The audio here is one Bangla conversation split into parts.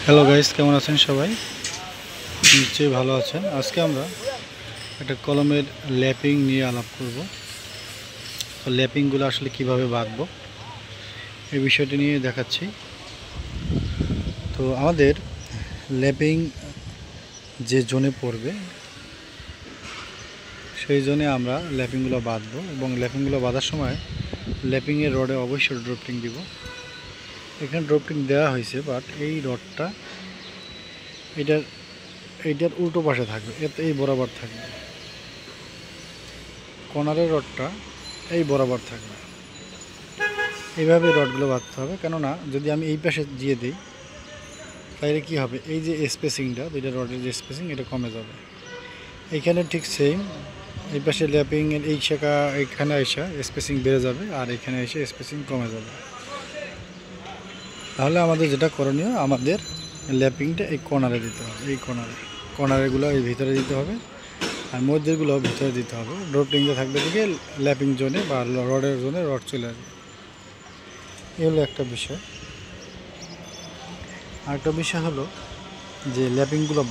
হ্যালো গাইস, কেমন আছেন সবাই? নিশ্চয়ই ভালো আছেন। আজকে আমরা একটা কলমের ল্যাপিং নিয়ে আলাপ করব। তো ল্যাপিংগুলো আসলে কিভাবে বাঁধবো এই বিষয়টি নিয়ে দেখাচ্ছি। তো আমাদের ল্যাপিং যে জোনে পড়বে সেই জোনে আমরা ল্যাপিংগুলো বাঁধবো এবং ল্যাপিংগুলো বাঁধার সময় ল্যাপিংয়ের রডে অবশ্যই ড্রপটিং দিব। এখানে ড্রপটিং দেওয়া হয়েছে, বাট এই রডটা এইটার উল্টো পাশে থাকবে, এতে এই বরাবর থাকবে। কর্নারের রডটা এই বরাবর থাকবে। এইভাবে রডগুলো বাঁধতে হবে, কেননা যদি আমি এই পাশে দিয়ে দিই তাহলে কী হবে, এই যে স্পেসিংটা দুইটা রডের যে স্পেসিং এটা কমে যাবে। এইখানে ঠিক সেম, এই পাশে ল্যাপিংয়ের এই শাখা এইখানে এসে স্পেসিং বেড়ে যাবে আর এখানে এসে স্পেসিং কমে যাবে। তাহলে আমাদের যেটা করণীয়, আমাদের ল্যাপিংটা এই কর্নারে দিতে হবে। এই কর্নারেগুলো এই ভিতরে দিতে হবে আর মধ্যেগুলো ভিতরে দিতে হবে। ড্রপটিংটা থাকবে দিকে ল্যাপিং জোনে বা রডের জোনে রড চলে আসবে। এই হলো একটা বিষয়। আরেকটা বিষয় হলো যে ল্যাপিংগুলো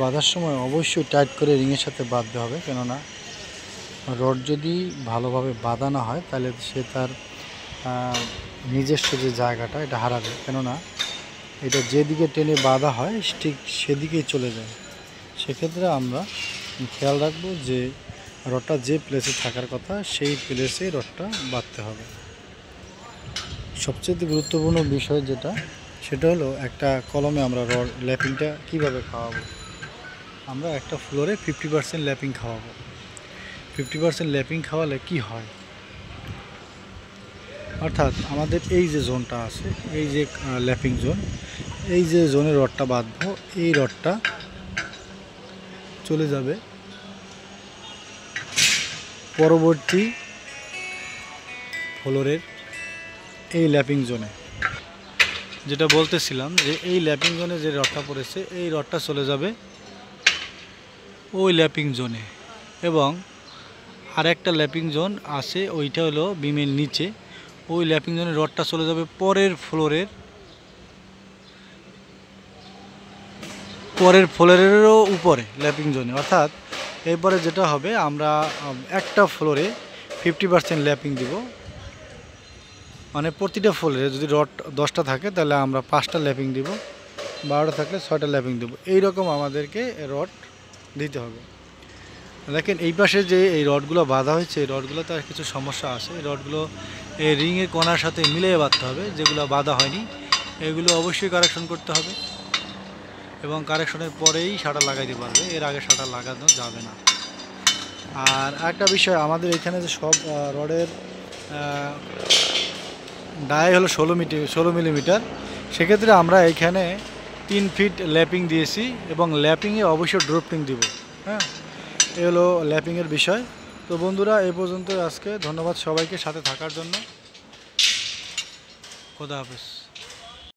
বাঁধার সময় অবশ্যই টাইট করে রিংয়ের সাথে বাঁধতে হবে, কেননা রড যদি ভালোভাবে বাঁধা না হয় তাহলে সে তার নিজস্ব যে জায়গাটা এটা হারাবে, কেননা এটা যেদিকে টেনে বাঁধা হয় ঠিক সেদিকেই চলে যায়। সেক্ষেত্রে আমরা খেয়াল রাখবো যে রডটা যে প্লেসে থাকার কথা সেই প্লেসে রডটা বাঁধতে হবে। সবচেয়ে গুরুত্বপূর্ণ বিষয় সেটা হলো একটা কলমে আমরা রড ল্যাপিংটা কীভাবে খাওয়াবো। আমরা একটা ফ্লোরে 50% ল্যাপিং খাওয়াবো। 50% ল্যাপিং খাওয়ালে কি হয়, অর্থাৎ আমাদের এই যে জোনটা আছে, এই যে ল্যাপিং জোন, এই যে জোনে রডটা বাঁধবো, এই রডটা চলে যাবে পরবর্তী ফ্লোরের এই ল্যাপিং জোনে। যেটা বলতেছিলাম যে এই ল্যাপিং জোনে যে রডটা পড়েছে এই রডটা চলে যাবে ওই ল্যাপিং জোনে, এবং আরেকটা ল্যাপিং জোন আছে ওইটা হলো বিমের নিচে। ওই ল্যাপিং জোনের রডটা চলে যাবে পরের ফ্লোরেরও উপরে ল্যাপিং জোনে। অর্থাৎ এরপরে যেটা হবে, আমরা একটা ফ্লোরে 50% ল্যাপিং দিব, মানে প্রতিটা ফ্লোরে যদি রড 10টা থাকে তাহলে আমরা 5টা ল্যাপিং দিব, 12টা থাকলে 6টা ল্যাপিং দেবো। এইরকম আমাদেরকে রড দিতে হবে। দেখেন এই পাশে যে এই রডগুলো বাঁধা হয়েছে, এই রডগুলোতে আর কিছু সমস্যা আছে। এই রডগুলো এই রিংয়ের কোণার সাথে মিলিয়ে বাঁধতে হবে, যেগুলো বাঁধা হয়নি এগুলো অবশ্যই কারেকশন করতে হবে, এবং কারেকশনের পরেই শাটার লাগাইতে পারবে, এর আগে শাটার লাগানো যাবে না। আর একটা বিষয়, আমাদের এখানে যে সব রডের ডায় হলো 16 মিলিমিটার, সেক্ষেত্রে আমরা এখানে 3 ফিট ল্যাপিং দিয়েছি এবং ল্যাপিংয়ে অবশ্যই ড্রপটিং দিব। হ্যাঁ, এ হলো ল্যাপিংয়ের বিষয়। তো বন্ধুরা, এই পর্যন্ত আজকে। ধন্যবাদ সবাইকে সাথে থাকার জন্য। খোদা হাফেজ।